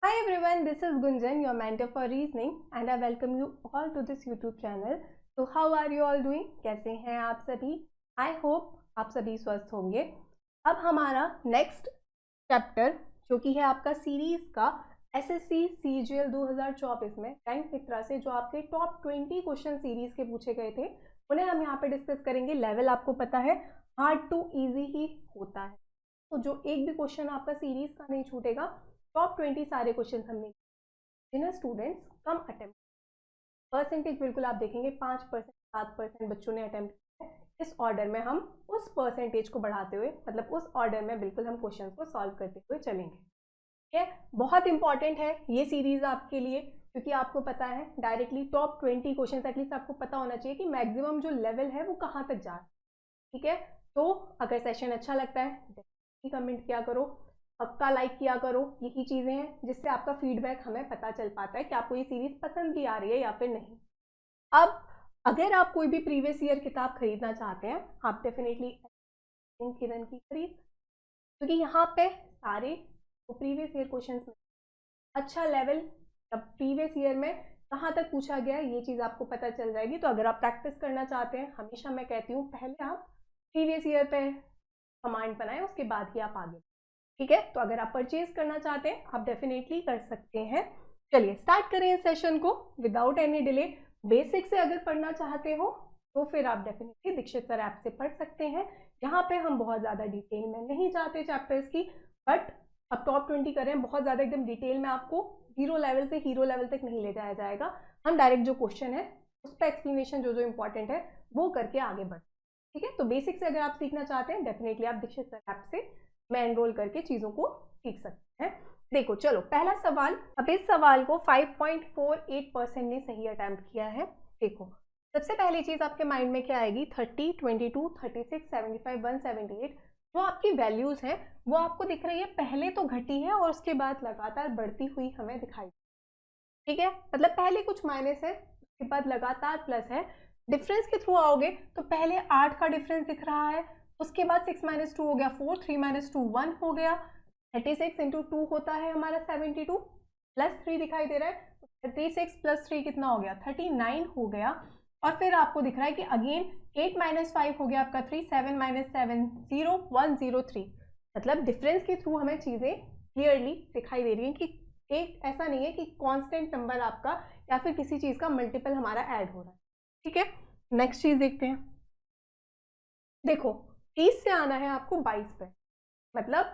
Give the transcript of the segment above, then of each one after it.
Hi everyone, this is Gunjan, your mentor for reasoning, and I welcome you all to this YouTube channel. So how are you all doing? कैसे हैं आप सभी? I hope आप सभी स्वस्थ होंगे। अब हमारा नेक्स्ट चैप्टर जो कि है आपका सीरीज का एसएससी सीजीएल 2024 में रैंक मित्रा से जो आपके टॉप 20 क्वेश्चन सीरीज के पूछे गए थे उन्हें हम यहाँ पे डिस्कस करेंगे। लेवल आपको पता है हार्ड टू इजी ही होता है, तो जो एक भी क्वेश्चन आपका सीरीज का नहीं छूटेगा। टॉप 20 सारे क्वेश्चन हमने जिन्हें स्टूडेंट्स कम अटेम्प्ट, परसेंटेज बिल्कुल आप देखेंगे 5%, 7% बच्चों ने अटेम्प्ट किया है। इस ऑर्डर में हम उस परसेंटेज को बढ़ाते हुए, मतलब उस ऑर्डर में बिल्कुल हम क्वेश्चन को सॉल्व करते हुए चलेंगे। ठीक है, बहुत इंपॉर्टेंट है ये सीरीज आपके लिए, क्योंकि आपको पता है डायरेक्टली टॉप 20 क्वेश्चन एटलीस्ट आपको पता होना चाहिए कि मैक्सिमम जो लेवल है वो कहाँ तक जा रहा है। ठीक है, तो अगर सेशन अच्छा लगता है कमेंट किया करो, पक्का लाइक किया करो। यही चीज़ें हैं जिससे आपका फीडबैक हमें पता चल पाता है कि आपको ये सीरीज पसंद भी आ रही है या फिर नहीं। अब अगर आप कोई भी प्रीवियस ईयर किताब खरीदना चाहते हैं आप डेफिनेटली किरण की खरीद, क्योंकि यहाँ पे सारे प्रीवियस ईयर क्वेश्चन में अच्छा लेवल प्रीवियस ईयर में कहाँ तक पूछा गया है ये चीज़ आपको पता चल जाएगी। तो अगर आप प्रैक्टिस करना चाहते हैं, हमेशा मैं कहती हूँ पहले आप प्रीवियस ईयर पे कमांड बनाएं, उसके बाद ही आप आगे। ठीक है, तो अगर आप परचेज करना चाहते हैं आप डेफिनेटली कर सकते हैं। चलिए स्टार्ट करें इस सेशन को विदाउट एनी डिले। बेसिक से अगर पढ़ना चाहते हो तो फिर आप डेफिनेटली दीक्षित सर ऐप से पढ़ सकते हैं। यहाँ पे हम बहुत ज़्यादा डिटेल में नहीं जाते चैप्टर्स की, बट अब टॉप 20 करें, बहुत ज़्यादा एकदम डिटेल में आपको जीरो लेवल से हीरो लेवल तक नहीं ले जाया जाएगा। हम डायरेक्ट जो क्वेश्चन है उस पर एक्सप्लेनेशन जो जो इंपॉर्टेंट है वो करके आगे बढ़। ठीक है, तो बेसिक से अगर आप सीखना चाहते हैं डेफिनेटली आप दीक्षित सर ऐप से में एनरोल करके चीज़ों को सीख सकते हैं। देखो चलो पहला सवाल, अब इस सवाल को 5.48% ने सही अटेम्प्ट किया है। देखो सबसे पहली चीज़ आपके माइंड में क्या आएगी, 30, 22, 36, 75, 178 जो आपकी वैल्यूज़ हैं वो आपको दिख रही है, पहले तो घटी है और उसके बाद लगातार बढ़ती हुई हमें दिखाई। ठीक है, मतलब पहले कुछ माइनस है उसके बाद लगातार प्लस है। डिफरेंस के थ्रू आओगे तो पहले 8 का डिफरेंस दिख रहा है, उसके बाद 6 - 2 हो गया 4, 3 - 2 1 हो गया, 36 × 2 होता है हमारा 72, प्लस 3 दिखाई दे रहा है, 36 + 3 कितना हो गया 39 हो गया। और फिर आपको दिख रहा है कि अगेन 8 - 5 हो गया आपका 3, 7 - 7 0, 103। मतलब डिफरेंस के थ्रू हमें चीज़ें क्लियरली दिखाई दे रही हैं कि एक ऐसा नहीं है कि कांस्टेंट नंबर आपका या फिर किसी चीज़ का मल्टीपल हमारा ऐड हो रहा है। ठीक है, नेक्स्ट चीज़ देखते हैं। देखो 30 से आना है आपको 22 पे, मतलब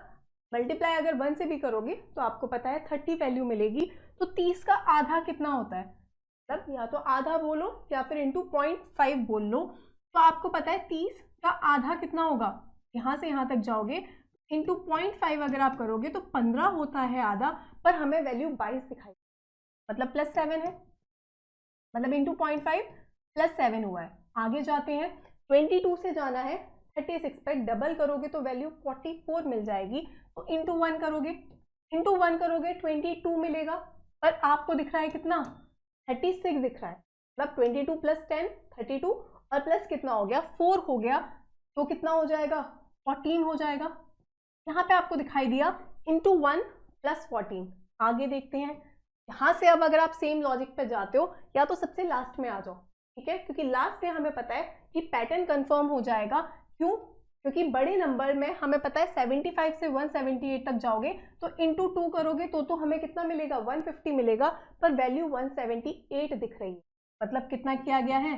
मल्टीप्लाई अगर 1 से भी करोगे तो आपको पता है 30 वैल्यू मिलेगी। तो 30 का आधा कितना होता है, मतलब या तो आधा बोलो या फिर इंटू 0.5 बोल लो। तो आपको पता है 30 का आधा कितना होगा, यहाँ से यहाँ तक जाओगे इंटू 0.5 अगर आप करोगे तो 15 होता है आधा, पर हमें वैल्यू 22 दिखाई, मतलब +7 है, मतलब इंटू 0.5 +7 हुआ है। आगे जाते हैं, 22 से जाना है 36 पर, डबल करोगे तो वैल्यू 44 मिल जाएगी। तो इंटू 1 करोगे, 22 मिलेगा, पर आपको दिख रहा है कितना 36 दिख रहा है, मतलब 22 + 10 32 और प्लस कितना हो गया 4 हो गया, तो कितना हो जाएगा 14 हो जाएगा। यहाँ पे आपको दिखाई दिया इंटू 1 + 14। आगे देखते हैं, यहाँ से अब अगर आप सेम लॉजिक पे जाते हो या तो सबसे लास्ट में आ जाओ। ठीक है, क्योंकि लास्ट से हमें पता है कि पैटर्न कंफर्म हो जाएगा। क्यों, क्योंकि बड़े नंबर में हमें पता है 75 से 178 तक जाओगे तो इंटू 2 करोगे तो हमें कितना मिलेगा 150 मिलेगा, पर वैल्यू 178 दिख रही है। मतलब कितना किया गया है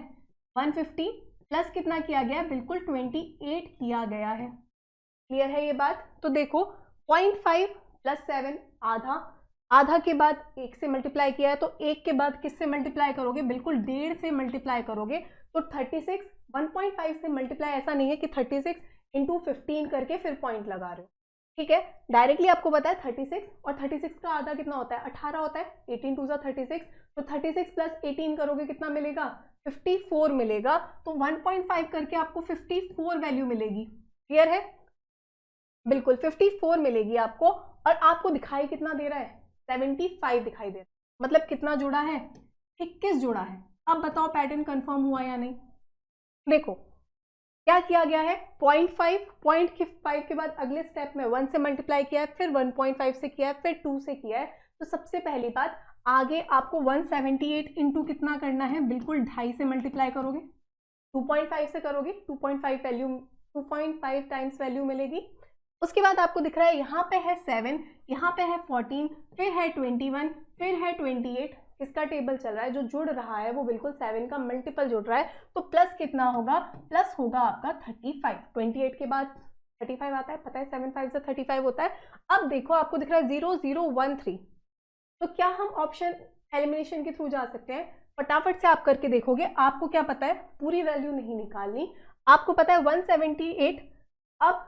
150 प्लस कितना किया गया है, बिल्कुल 28 किया गया है। क्लियर है ये बात। तो देखो 0.5 + 7 आधा, आधा के बाद 1 से मल्टीप्लाई किया है तो 1 के बाद किससे मल्टीप्लाई करोगे, बिल्कुल 1.5 से मल्टीप्लाई करोगे तो 36, 1.5 से मल्टीप्लाई ऐसा नहीं है कि 36 × 15 करके फिर पॉइंट लगा रहे हो। ठीक है, डायरेक्टली आपको पता है 36 और 36 का आधा कितना होता है 18 होता है, 18 × 2 = 36, तो 36 + 18 करोगे कितना मिलेगा 54 मिलेगा। तो 1.5 करके आपको 54 वैल्यू मिलेगी। क्लियर है, बिल्कुल 54 मिलेगी आपको, और आपको दिखाई कितना दे रहा है 75 दिखाई दे रहा है, मतलब कितना जुड़ा है 21 जुड़ा है। अब बताओ पैटर्न कंफर्म हुआ या नहीं। देखो क्या किया गया है 0.5 के बाद अगले स्टेप में 1 से मल्टीप्लाई किया है, फिर 1.5 से किया है, फिर 2 से किया है, तो सबसे पहली बात, आगे आपको 178 इंटू कितना करना है, बिल्कुल 2.5 से मल्टीप्लाई करोगे, 2.5 से करोगे, 2.5 टाइम्स वैल्यू मिलेगी। उसके बाद आपको दिख रहा है यहाँ पे है 7, यहाँ पे है 14, फिर है 21, फिर है 28। किसका टेबल चल रहा है, जो जुड़ रहा है वो बिल्कुल 7 का मल्टीपल जुड़ रहा है, तो प्लस कितना होगा, प्लस होगा आपका 35। 28 के बाद 35 आता है, पता है 7 5 से 35 होता है। अब देखो आपको दिख रहा है 0013, तो क्या हम ऑप्शन एलिमिनेशन के थ्रू जा सकते हैं? फटाफट से आप करके देखोगे, आपको क्या पता है, पूरी वैल्यू नहीं निकालनी, आपको पता है 178। अब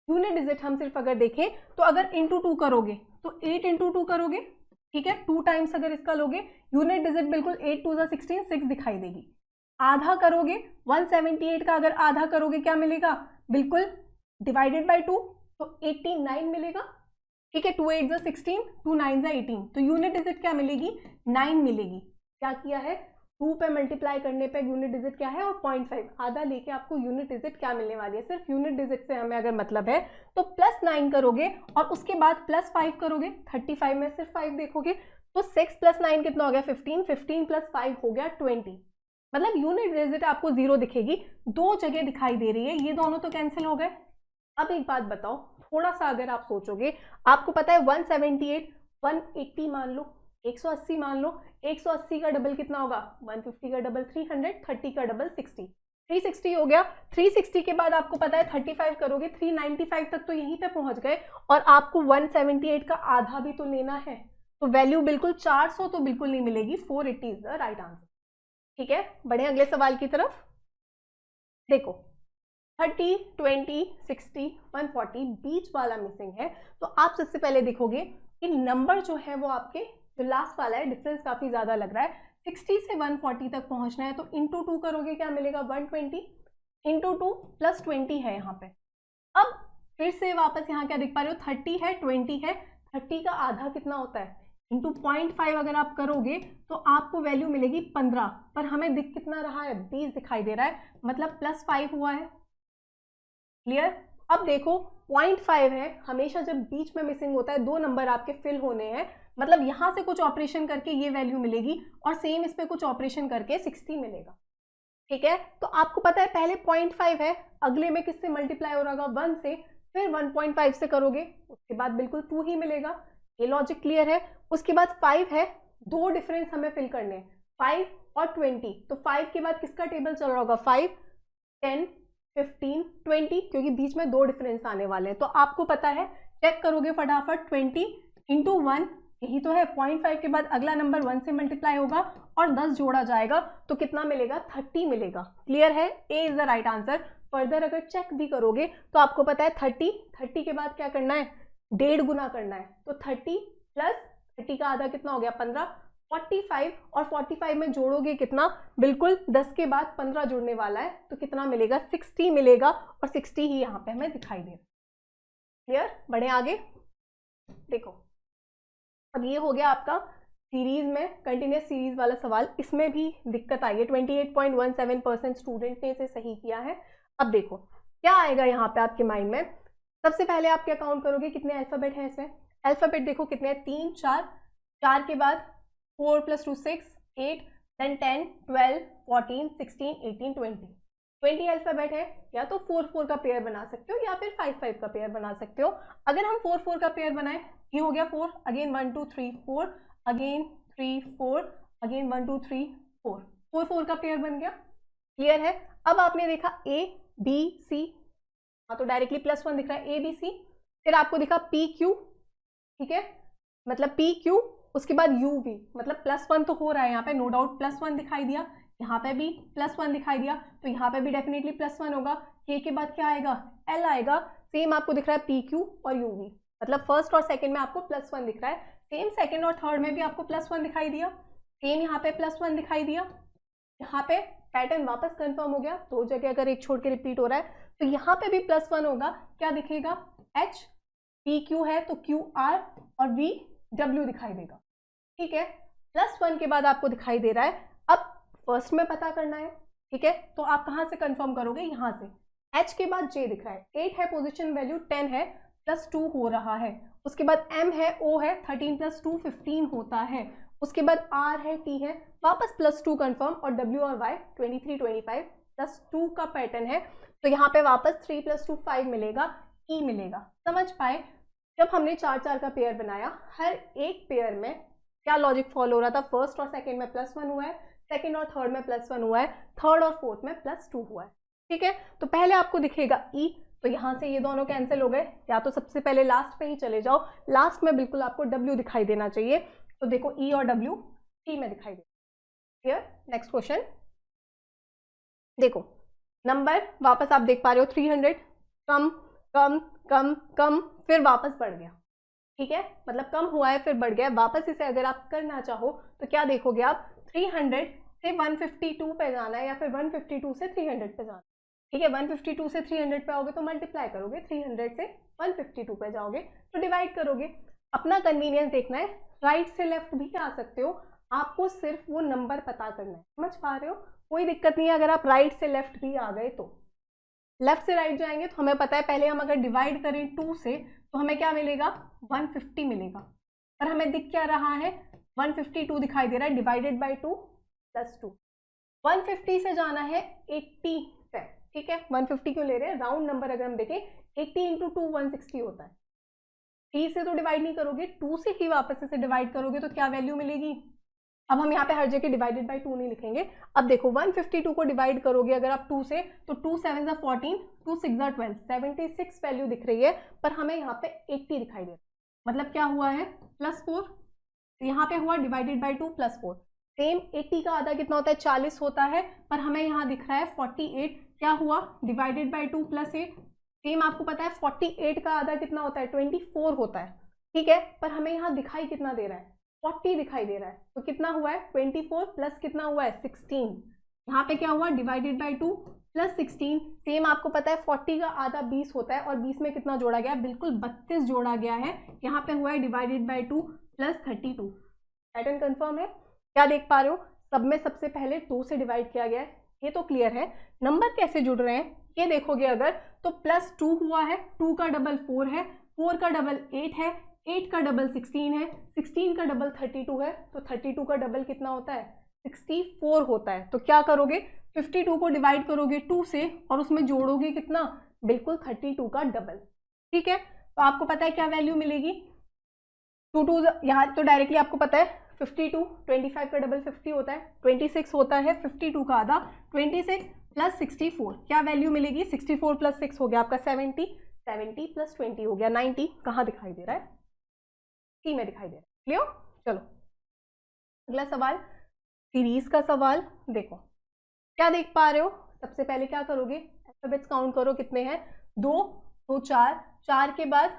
यूनिट डिजिट हम सिर्फ अगर देखें तो अगर इंटू 2 करोगे तो 8 इंटू 2 करोगे, ठीक है, 2 टाइम्स अगर इसका लोगे, यूनिट डिजिट बिल्कुल 8 2 16, 6 दिखाई देगी। आधा करोगे 178 का, अगर आधा करोगे क्या मिलेगा, बिल्कुल डिवाइडेड बाय 2, तो 89 मिलेगा, ठीक है, 2 8 16, 2 9 18, तो यूनिट डिजिट क्या मिलेगी, 9 मिलेगी। क्या किया है, 2 पे मल्टीप्लाई करने पे यूनिट डिजिट क्या है, और 0.5 आधा लेके आपको यूनिट डिजिट क्या मिलने वाली है। सिर्फ यूनिट डिजिट से हमें अगर मतलब है तो +9 करोगे और उसके बाद +5 करोगे, 35 में सिर्फ 5 देखोगे, तो 6 + 9 कितना हो गया, 15, 15 + 5 हो गया 20। मतलब यूनिट डिजिट आपको 0 दिखेगी, 2 जगह दिखाई दे रही है, ये दोनों तो कैंसिल हो गए। अब एक बात बताओ, थोड़ा सा अगर आप सोचोगे, आपको पता है 178 180 मान लो, 180 मान लो, 180 का डबल कितना होगा, 150 का डबल 300, 30 का डबल 60, 360 हो गया। 360 के बाद आपको पता है 35 करोगे, 395 तक तो यहीं पे पहुंच गए, और आपको 178 का आधा भी तो लेना है, तो वैल्यू बिल्कुल 400 तो बिल्कुल नहीं मिलेगी, 480 इज द राइट आंसर। ठीक है, बढ़े अगले सवाल की तरफ। देखो 30, 20, 60, 140 बीच वाला मिसिंग है, तो आप सबसे पहले देखोगे कि नंबर जो है वो आपके जो लास्ट वाला है, डिफरेंस काफी ज्यादा लग रहा है। 60 से 140 तक पहुंचना है, तो इंटू 2 करोगे, क्या मिलेगा, 120, इंटू 2 + 20 है यहाँ पे। अब फिर से वापस यहाँ क्या दिख पा रहे हो, 30 है, 20 है, 30 का आधा कितना होता है, इंटू 0.5 अगर आप करोगे तो आपको वैल्यू मिलेगी 15, पर हमें दिख कितना रहा है, 20 दिखाई दे रहा है, मतलब +5 हुआ है। क्लियर। अब देखो 0.5 है, हमेशा जब बीच में मिसिंग होता है 2 नंबर आपके फिल होने हैं, मतलब यहां से कुछ ऑपरेशन करके ये वैल्यू मिलेगी, और सेम इस पे कुछ ऑपरेशन करके 60 मिलेगा। ठीक है, तो आपको पता है पहले 0.5 है, अगले में किससे मल्टीप्लाई हो रहा होगा, 1 से, फिर 1.5 से करोगे, उसके बाद बिल्कुल 2 ही मिलेगा। ये लॉजिक क्लियर है। उसके बाद 5 है, 2 डिफरेंस हमें फिल करने हैं, 5 और 20, तो 5 के बाद किसका टेबल चल रहा होगा, 5, 10, 15, 20, क्योंकि बीच में 2 डिफरेंस आने वाले हैं, तो आपको पता है, चेक करोगे फटाफट, 20 इंटू 1, यही तो है, 0.5 के बाद अगला नंबर 1 से मल्टीप्लाई होगा और 10 जोड़ा जाएगा, तो कितना मिलेगा, 30 मिलेगा। क्लियर है, A is the right answer. Further अगर चेक भी करोगे तो आपको पता है 30 के बाद क्या करना है, 1.5 गुना करना है, तो 30 + 30 का आधा कितना हो गया, 15, 45, और 45 में जोड़ोगे कितना, बिल्कुल 10 के बाद 15 जुड़ने वाला है, तो कितना मिलेगा, 60 मिलेगा, और 60 ही यहाँ पे हमें दिखाई दे रहा है। क्लियर, बढ़े आगे। देखो अब ये हो गया आपका सीरीज में कंटिन्यूस सीरीज वाला सवाल, इसमें भी दिक्कत आई है, 28.17% स्टूडेंट ने इसे सही किया है। अब देखो क्या आएगा यहाँ पे आपके माइंड में, सबसे पहले आप क्या काउंट करोगे, कितने अल्फाबेट हैं इसमें, अल्फाबेट देखो कितने हैं, 3 4, 4 के बाद 4 + 2 6, 8, then 10, 12, 14, 16, 18, 20 अल्फाबेट है। या तो 4 4 का पेयर बना सकते हो, या फिर 5 5 का पेयर बना सकते हो। अगर हम 4 4 का पेयर बनाए, ये हो गया 4, अगेन 1 2 3 4, अगेन 3 4, अगेन 1 2 3 4, 4 4 का पेयर बन गया। क्लियर है। अब आपने देखा A B C, हाँ तो डायरेक्टली +1 दिख रहा है, A B C, फिर आपको दिखा P Q, ठीक है, मतलब P Q, उसके बाद U V, मतलब +1 तो हो रहा है यहाँ पे, नो डाउट +1 दिखाई दिया, यहाँ पे भी +1 दिखाई दिया, तो यहाँ पे भी डेफिनेटली +1 होगा। K के बाद क्या आएगा, L आएगा, सेम आपको दिख रहा है P Q और U V, मतलब फर्स्ट और सेकंड में आपको +1 दिख रहा है, सेम सेकंड और थर्ड में भी आपको +1 दिखाई दिया, सेम यहाँ पे +1 दिखाई दिया। यहाँ पे पैटर्न वापस कंफर्म हो गया, 2 जगह अगर एक छोड़ के रिपीट हो रहा है, तो यहाँ पे भी +1 होगा, क्या दिखेगा, H, P Q है तो Q R और V W दिखाई देगा। ठीक है, +1 के बाद आपको दिखाई दे रहा है। अब फर्स्ट में पता करना है, ठीक है, तो आप कहाँ से कंफर्म करोगे, यहाँ से, H के बाद J दिख रहा है, 8 है, पोजीशन वैल्यू 10 है, +2 हो रहा है, उसके बाद M है, O है, 13 + 2 15 होता है, उसके बाद R है, T है, वापस +2 कंफर्म, और W और Y 23 25 +2 का पैटर्न है, तो यहाँ पे वापस 3 + 2 5 मिलेगा, E मिलेगा। समझ पाए? जब हमने 4 का पेयर बनाया, हर एक पेयर में क्या लॉजिक फॉलो हो रहा था, फर्स्ट और सेकंड में +1 हुआ है, सेकंड और थर्ड में +1 हुआ है, थर्ड और फोर्थ में +2 हुआ है। ठीक है, तो पहले आपको दिखेगा E, तो यहाँ से ये दोनों कैंसिल हो गए, या तो सबसे पहले लास्ट पे ही चले जाओ, लास्ट में बिल्कुल आपको W दिखाई देना चाहिए, तो देखो E और W T में दिखाई दे। क्लियर? नेक्स्ट क्वेश्चन देखो, नंबर वापस आप देख पा रहे हो 300, कम कम कम कम, फिर वापस बढ़ गया। ठीक है, मतलब कम हुआ है फिर बढ़ गया। वापस इसे अगर आप करना चाहो तो क्या देखोगे आप, 300 से 152 पे जाना है, या फिर 152 से 300 पे जाना है। ठीक है, 152 से 300 पे आओगे तो मल्टीप्लाई करोगे, 300 से 152 पे जाओगे तो डिवाइड करोगे। अपना कन्वीनियंस देखना है, राइट से लेफ्ट भी आ सकते हो, आपको सिर्फ वो नंबर पता करना है। समझ पा रहे हो? कोई दिक्कत नहीं है अगर आप राइट से लेफ्ट भी आ गए तो। लेफ्ट से राइट जाएंगे तो हमें पता है, पहले हम अगर डिवाइड करें 2 से तो हमें क्या मिलेगा, 150 मिलेगा, पर हमें दिख क्या रहा है, 152 दिखाई दे रहा है, डिवाइडेड बाई 2 + 2। 150 से जाना है 80 पे। ठीक है, 150 क्यों ले रहे हैं, राउंड नंबर अगर हम देखें 80 × 2 160 होता है। 3 से तो डिवाइड नहीं करोगे, 2 से ही वापस इसे डिवाइड करोगे तो क्या वैल्यू मिलेगी। अब हम यहाँ पे हर जगह डिवाइडेड बाई 2 नहीं लिखेंगे। अब देखो 152 को डिवाइड करोगे अगर आप 2 से, तो 2 7 14, 2 6 12, 76 वैल्यू दिख रही है, पर हमें यहाँ पे 80 दिखाई दे रहा है। मतलब क्या हुआ है, +4, तो यहाँ पे हुआ डिवाइडेड बाई 2 +4। सेम 80 का आधा कितना होता है, 40 होता है, पर हमें यहाँ दिख रहा है 48। क्या हुआ, डिवाइडेड बाई 2 +8। सेम आपको पता है 48 का आधा कितना होता है, 24 होता है। ठीक है, पर हमें यहाँ दिखाई कितना दे रहा है, 40 दिखाई दे रहा है, तो कितना हुआ है, 24 प्लस कितना हुआ है, 16। यहाँ पे क्या हुआ, डिवाइडेड बाई 2 + 16। सेम आपको पता है 40 का आधा 20 होता है, और 20 में कितना जोड़ा गया, बिल्कुल 32 जोड़ा गया है। यहाँ पे हुआ है डिवाइडेड बाई 2 + 32। पैटर्न कंफर्म है? क्या देख पा रहे हो, सब में सबसे पहले 2 से डिवाइड किया गया है, ये तो क्लियर है। नंबर कैसे जुड़ रहे हैं ये देखोगे अगर, तो +2 हुआ है, 2 का डबल 4 है, 4 का डबल 8 है, 8 का डबल 16 है, 16 का डबल 32 है, तो 32 का डबल कितना होता है, 64 होता है। तो क्या करोगे, 52 को डिवाइड करोगे 2 से, और उसमें जोड़ोगे कितना, बिल्कुल 32 का डबल। ठीक है, तो आपको पता है क्या वैल्यू मिलेगी, 2 2 यहाँ तो डायरेक्टली आपको पता है 52, 25 का डबल 50 होता है, 26 होता है, 52 का आधा 26 + 64, क्या वैल्यू मिलेगी, 64 + 6 हो गया आपका 70, 70 + 20 हो गया 90। कहाँ दिखाई दे रहा है, सी में दिखाई दे रहा है। क्लियर? चलो अगला सवाल, सीरीज का सवाल। देखो क्या देख पा रहे हो, सबसे पहले क्या करोगे, अल्फाबेट्स काउंट करो कितने हैं, 2 2 4, 4 के बाद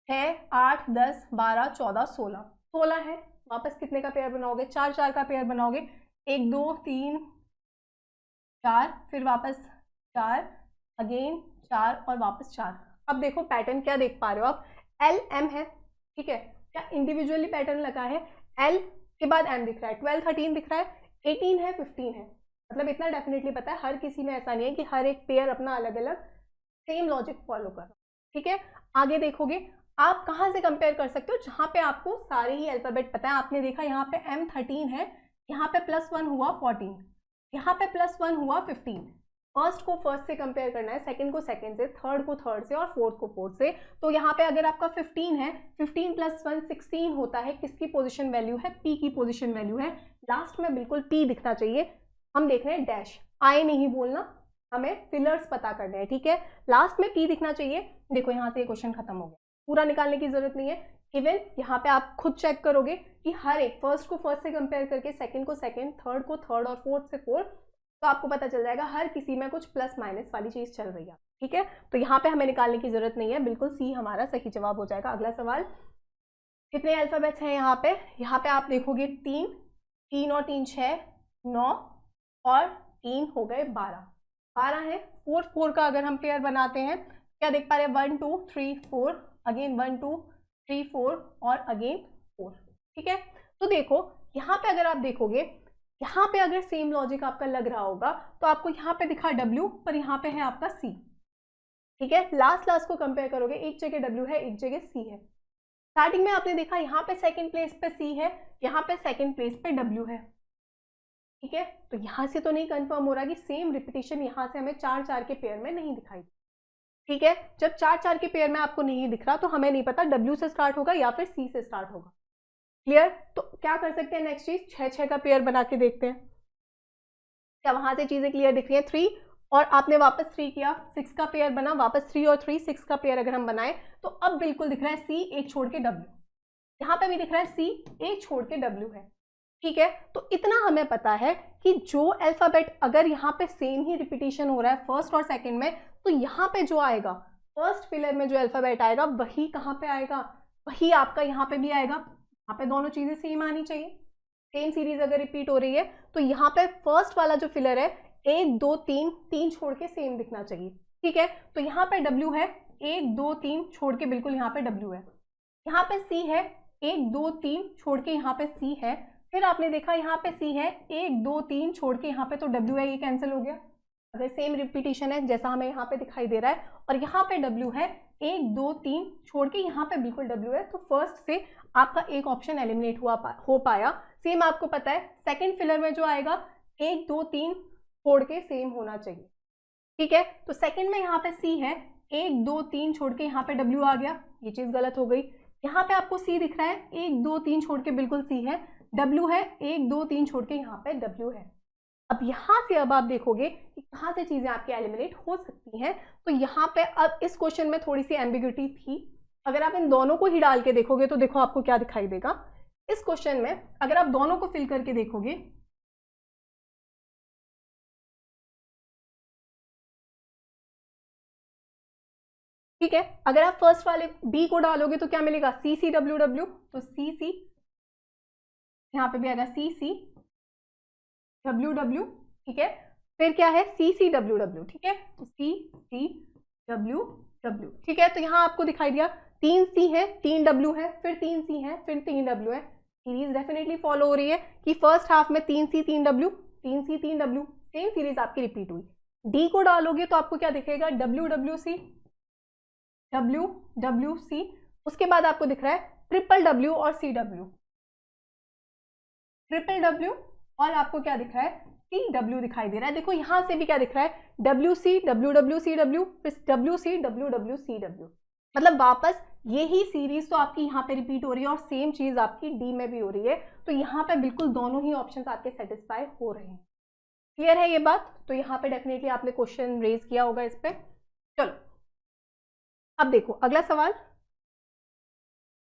6 8 10 12 14 16, 16 है। वापस कितने का पेयर बनाओगे, 4 4 का पेयर बनाओगे, 1 2 3 4, फिर वापस 4, अगेन 4 और वापस 4। अब देखो पैटर्न क्या देख पा रहे हो आप, एल एम है। ठीक है, क्या इंडिविजुअली पैटर्न लगा है, एल के बाद एम दिख रहा है, 12 13 दिख रहा है, 18 है, 15 है। मतलब इतना डेफिनेटली पता है, हर किसी में ऐसा नहीं है कि हर एक पेयर अपना अलग अलग सेम लॉजिक फॉलो कर रहा है। ठीक है, आगे देखोगे आप कहाँ से कंपेयर कर सकते हो, जहाँ पे आपको सारे ही अल्फाबेट पता है। आपने देखा यहाँ पे M13 है, यहाँ पे +1 हुआ 14, यहाँ पे +1 हुआ 15। फर्स्ट को फर्स्ट से कंपेयर करना है, सेकंड को सेकंड से, थर्ड को थर्ड से, और फोर्थ को फोर्थ से। तो यहाँ पे अगर आपका 15 है, 15 + 1 16 होता है, किसकी पोजीशन वैल्यू है, P की पोजीशन वैल्यू है। लास्ट में बिल्कुल P दिखना चाहिए, हम देख रहे हैं डैश, आए नहीं बोलना, हमें फिलर्स पता करने हैं। ठीक है, लास्ट में P दिखना चाहिए। देखो यहाँ से ये क्वेश्चन खत्म हो गया, पूरा निकालने की जरूरत नहीं है। इवन यहाँ पे आप खुद चेक करोगे कि हर एक फर्स्ट को फर्स्ट से कंपेयर करके, सेकंड को सेकंड, थर्ड को थर्ड, और फोर्थ से फोर्थ, तो आपको पता चल जाएगा हर किसी में कुछ प्लस माइनस वाली चीज चल रही है। ठीक है, तो यहाँ पे हमें निकालने की जरूरत नहीं है, बिल्कुल सी हमारा सही जवाब हो जाएगा। अगला सवाल, कितने अल्फाबेट्स हैं यहाँ पे आप देखोगे 3 3 और 3 6 9 और 3 हो गए 12 है। 4 4 का अगर हम पेयर बनाते हैं, क्या देख पा रहे हैं, 1 2 3 4, अगेन 1 2 3 4 और अगेन 4। ठीक है, तो देखो यहाँ पे अगर आप देखोगे, यहाँ पे अगर सेम लॉजिक आपका लग रहा होगा तो आपको यहाँ पे दिखा W, पर यहाँ पे है आपका C। ठीक है, लास्ट को कंपेयर करोगे, एक जगह W है, एक जगह C है, स्टार्टिंग में आपने देखा यहाँ पे सेकंड प्लेस पे C है, यहाँ पे सेकंड प्लेस पे W है, ठीक है। तो यहाँ से तो नहीं कंफर्म हो रहा कि सेम रिपीटिशन यहाँ से हमें 4-4 के पेयर में नहीं दिखाई, ठीक है। जब 4-4 के पेयर में आपको नहीं दिख रहा तो हमें नहीं पता W से स्टार्ट होगा या फिर C से स्टार्ट होगा, क्लियर। तो क्या कर सकते हैं नेक्स्ट चीज, 6-6 का पेयर बना के देखते हैं क्या वहां से चीजें क्लियर दिख रही है। 3 और आपने वापस 3 किया, 6 का पेयर बना, वापस 3 और 3 6 का पेयर अगर हम बनाए तो अब बिल्कुल दिख रहा है C एक छोड़ के W, यहाँ पे भी दिख रहा है C एक छोड़ के W है, ठीक है। तो इतना हमें पता है कि जो अल्फाबेट अगर यहाँ पे सेम ही रिपीटिशन हो रहा है फर्स्ट और सेकंड में, तो यहाँ पे जो आएगा फर्स्ट पिलर में जो अल्फाबेट आएगा वही कहाँ पे आएगा, वही आपका यहाँ पे भी आएगा। यहाँ पे दोनों चीजें सेम आनी चाहिए, सेम सीरीज अगर रिपीट हो रही है तो यहाँ पे फर्स्ट वाला जो फिलर है 1 2 3 3 छोड़ के सेम दिखना चाहिए, ठीक है। तो यहाँ पे W है 1 2 3 छोड़ के बिल्कुल यहाँ पे W है, यहाँ पे C है 1 2 3 छोड़ के यहाँ पे C है, फिर आपने देखा यहाँ पे C है 1 2 3 छोड़ के यहाँ पे तो W है, ये कैंसिल हो गया अगर सेम रिपीटिशन है जैसा हमें यहाँ पे दिखाई दे रहा है, और यहाँ पे W है 1 2 3 छोड़ के यहाँ पे बिल्कुल W है, तो फर्स्ट से आपका एक ऑप्शन एलिमिनेट हो पाया। सेम आपको पता है सेकंड फिलर में जो आएगा 1 2 3 छोड़ के सेम होना चाहिए, ठीक है। तो सेकंड में यहाँ पे C है 1 2 3 छोड़ के यहाँ पे W आ गया, ये चीज गलत हो गई। यहाँ पे आपको C दिख रहा है 1 2 3 छोड़ के बिल्कुल C है, W है 1 2 3 छोड़ के यहाँ पे W है। अब यहाँ से अब आप देखोगे कि कहाँ से चीजें आपकी एलिमिनेट हो सकती हैं, तो यहाँ पे अब इस क्वेश्चन में थोड़ी सी एम्बिग्यूटी थी। अगर आप इन दोनों को ही डाल के देखोगे तो देखो आपको क्या दिखाई देगा इस क्वेश्चन में, अगर आप दोनों को फिल करके देखोगे, ठीक है। अगर आप फर्स्ट वाले B को डालोगे तो क्या मिलेगा CCWW, तो CC यहाँ पे भी आएगा CCWW, ठीक है। फिर क्या है CCWW, ठीक है, तो CCWW, ठीक है। तो यहाँ आपको दिखाई दिया 3 C है 3 W है, फिर 3 C है फिर 3 W है, सीरीज डेफिनेटली फॉलो हो रही है कि फर्स्ट हाफ में 3 C 3 W 3 C 3 W, same series आपकी रिपीट हुई। D को डालोगे तो आपको क्या दिखेगा WWC WWC, उसके बाद आपको दिख रहा है ट्रिपल W और CW, ट्रिपल W और आपको क्या दिख रहा है CW दिखाई दे रहा है। देखो यहां से भी क्या दिख रहा है WC WWCW, फिर WC WWCW, मतलब वापस यही सीरीज तो आपकी यहाँ पे रिपीट हो रही है और सेम चीज आपकी D में भी हो रही है, तो यहाँ पे बिल्कुल दोनों ही ऑप्शंस आपके सेटिस्फाई हो रहे हैं। क्लियर है ये बात, तो यहाँ पे डेफिनेटली आपने क्वेश्चन रेज किया होगा इस पे। चलो अब देखो अगला सवाल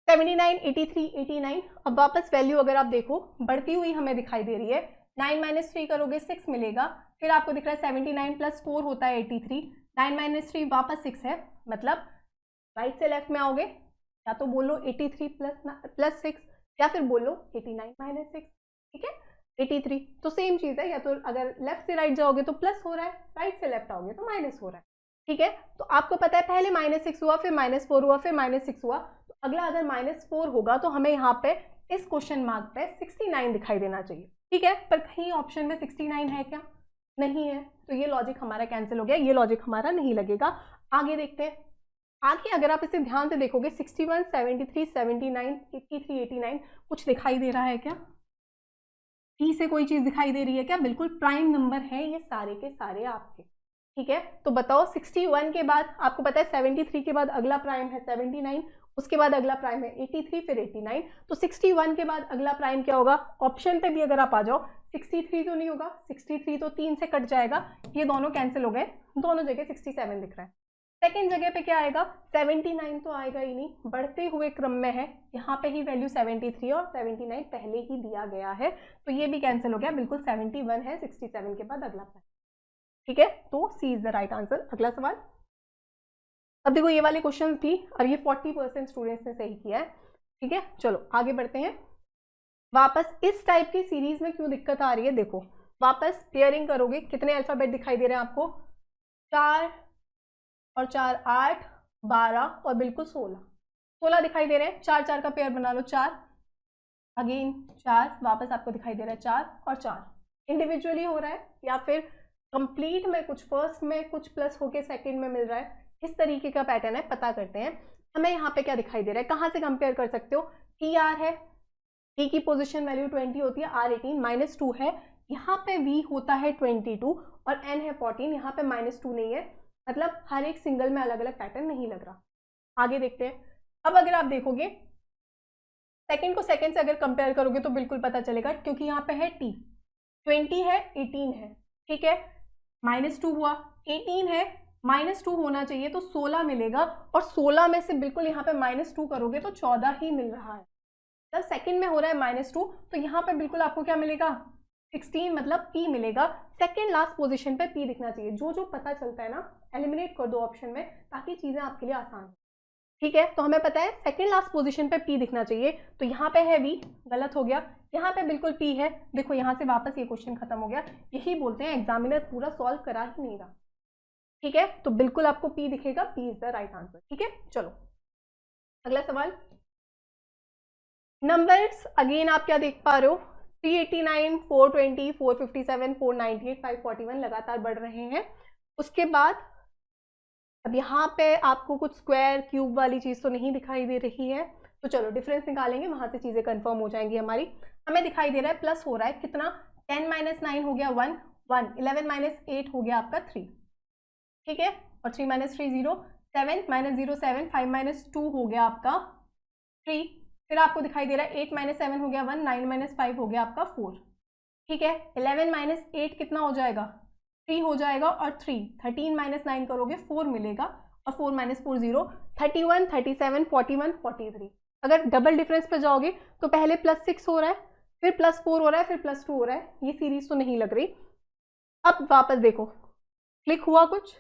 79 83 89, अब वापस वैल्यू अगर आप देखो बढ़ती हुई हमें दिखाई दे रही है, 9 - 3 करोगे 6 मिलेगा, फिर आपको दिख रहा है 79 + 4 होता है 83, 9 - 3 वापस 6 है, मतलब राइट से लेफ्ट में आओगे या तो बोलो 83 + 6 या फिर बोलो 89 - 6, ठीक है 83, तो सेम चीज है, या तो अगर लेफ्ट से राइट जाओगे तो प्लस हो रहा है, राइट से लेफ्ट आओगे तो माइनस हो रहा है, ठीक है। तो आपको पता है पहले -6 हुआ, फिर -4 हुआ, फिर -6 हुआ, तो अगला अगर -4 होगा तो हमें यहाँ पे इस क्वेश्चन मार्क पे 69 दिखाई देना चाहिए, ठीक है। पर कहीं ऑप्शन में 69 है क्या, नहीं है, तो ये लॉजिक हमारा कैंसिल हो गया, ये लॉजिक हमारा नहीं लगेगा। आगे देखते हैं, आगे अगर आप इसे ध्यान से देखोगे 61 73 79 83 89 कुछ दिखाई दे रहा है क्या, टी से कोई चीज दिखाई दे रही है क्या, बिल्कुल प्राइम नंबर है ये सारे के सारे आपके, ठीक है। तो बताओ 61 के बाद आपको पता है 73 के बाद अगला प्राइम है 79, उसके बाद अगला प्राइम है 83 फिर 89, तो 61 के बाद अगला प्राइम क्या होगा, ऑप्शन पे भी अगर आप आ जाओ 63 तो नहीं होगा, 63 तो 3 से कट जाएगा, ये दोनों कैंसिल हो गए, दोनों जगह 67 दिख रहा है। सेकेंड जगह पे क्या आएगा 79 तो आएगा ही नहीं, बढ़ते हुए क्रम में है, यहाँ पे ही वैल्यू 73 और 79 पहले ही दिया गया है, तो ये भी कैंसिल हो गया, बिल्कुल 71 है 67 के बाद अगला प्राइम, ठीक है। तो सी इज द राइट आंसर। अगला सवाल, अब देखो ये वाले क्वेश्चन भी और ये 40% स्टूडेंट्स ने सही किया है, ठीक है। चलो आगे बढ़ते हैं, वापस इस टाइप की सीरीज में क्यों दिक्कत आ रही है, देखो वापस पेयरिंग करोगे, कितने अल्फाबेट दिखाई दे रहे हैं आपको, 4 और 4 8 12 और बिल्कुल 16 दिखाई दे रहे हैं, 4 4 का पेयर बना लो, 4 अगेन 4, वापस आपको दिखाई दे रहा है 4 और 4, इंडिविजुअली हो रहा है या फिर कंप्लीट में कुछ फर्स्ट में कुछ प्लस होके सेकंड में मिल रहा है, इस तरीके का पैटर्न है, पता करते हैं। हमें यहाँ पे क्या दिखाई दे रहा है, कहाँ से कंपेयर कर सकते हो, टी आर है, टी की पोजीशन वैल्यू 20 होती है, आर 18, -2 है, यहाँ पे वी होता है 22 और एन है 14, यहाँ पे -2 नहीं है, मतलब हर एक सिंगल में अलग अलग पैटर्न नहीं लग रहा। आगे देखते हैं। अब अगर आप देखोगे सेकंड को सेकंड से अगर कंपेयर करोगे तो बिल्कुल पता चलेगा, क्योंकि यहाँ पे है टी, 20 है, 18 है, ठीक है, -2 हुआ, 18 है, -2 होना चाहिए तो 16 मिलेगा, और 16 में से बिल्कुल यहाँ पे -2 करोगे तो 14 ही मिल रहा है, मतलब सेकंड में हो रहा है -2, तो यहाँ पे बिल्कुल आपको क्या मिलेगा, 16, मतलब P मिलेगा। सेकंड लास्ट पोजीशन पे P दिखना चाहिए। जो जो पता चलता है ना एलिमिनेट कर दो ऑप्शन में, ताकि चीजें आपके लिए आसान हो, ठीक है। तो हमें पता है सेकंड लास्ट पोजीशन पे P दिखना चाहिए, तो यहाँ पे है V, गलत हो गया, यहाँ पे बिल्कुल P है। देखो यहाँ से वापस ये क्वेश्चन खत्म हो गया, यही बोलते हैं एग्जामिनर पूरा सॉल्व करा ही नहीं रहा, ठीक है। तो बिल्कुल आपको P दिखेगा, P is the right answer, ठीक है। चलो अगला सवाल। नंबर्स अगेन आप क्या देख पा रहे हो, 389, 420, 457, 498, 541 लगातार बढ़ रहे हैं। उसके बाद अब यहाँ पे आपको कुछ स्क्वायर क्यूब वाली चीज़ तो नहीं दिखाई दे रही है, तो चलो डिफरेंस निकालेंगे, वहां से चीज़ें कंफर्म हो जाएंगी हमारी। हमें दिखाई दे रहा है प्लस हो रहा है कितना, 10 - 9 हो गया 1, 11 - 8 हो गया आपका 3, ठीक है, और 3 - 3 0, 7 - 0 7, 5 - 2 हो गया आपका 3, फिर आपको दिखाई दे रहा है 8 - 7 हो गया 1, 9 - 5 हो गया आपका 4, ठीक है। 11 - 8 कितना हो जाएगा, 3 हो जाएगा, और 3 13 - 9 करोगे 4 मिलेगा, और 4 - 4 0, 31, 37, 41, 43। अगर डबल डिफरेंस पर जाओगे तो पहले +6 हो रहा है, फिर +4 हो रहा है, फिर +2 हो रहा है, ये सीरीज तो नहीं लग रही। अब वापस देखो, क्लिक हुआ, कुछ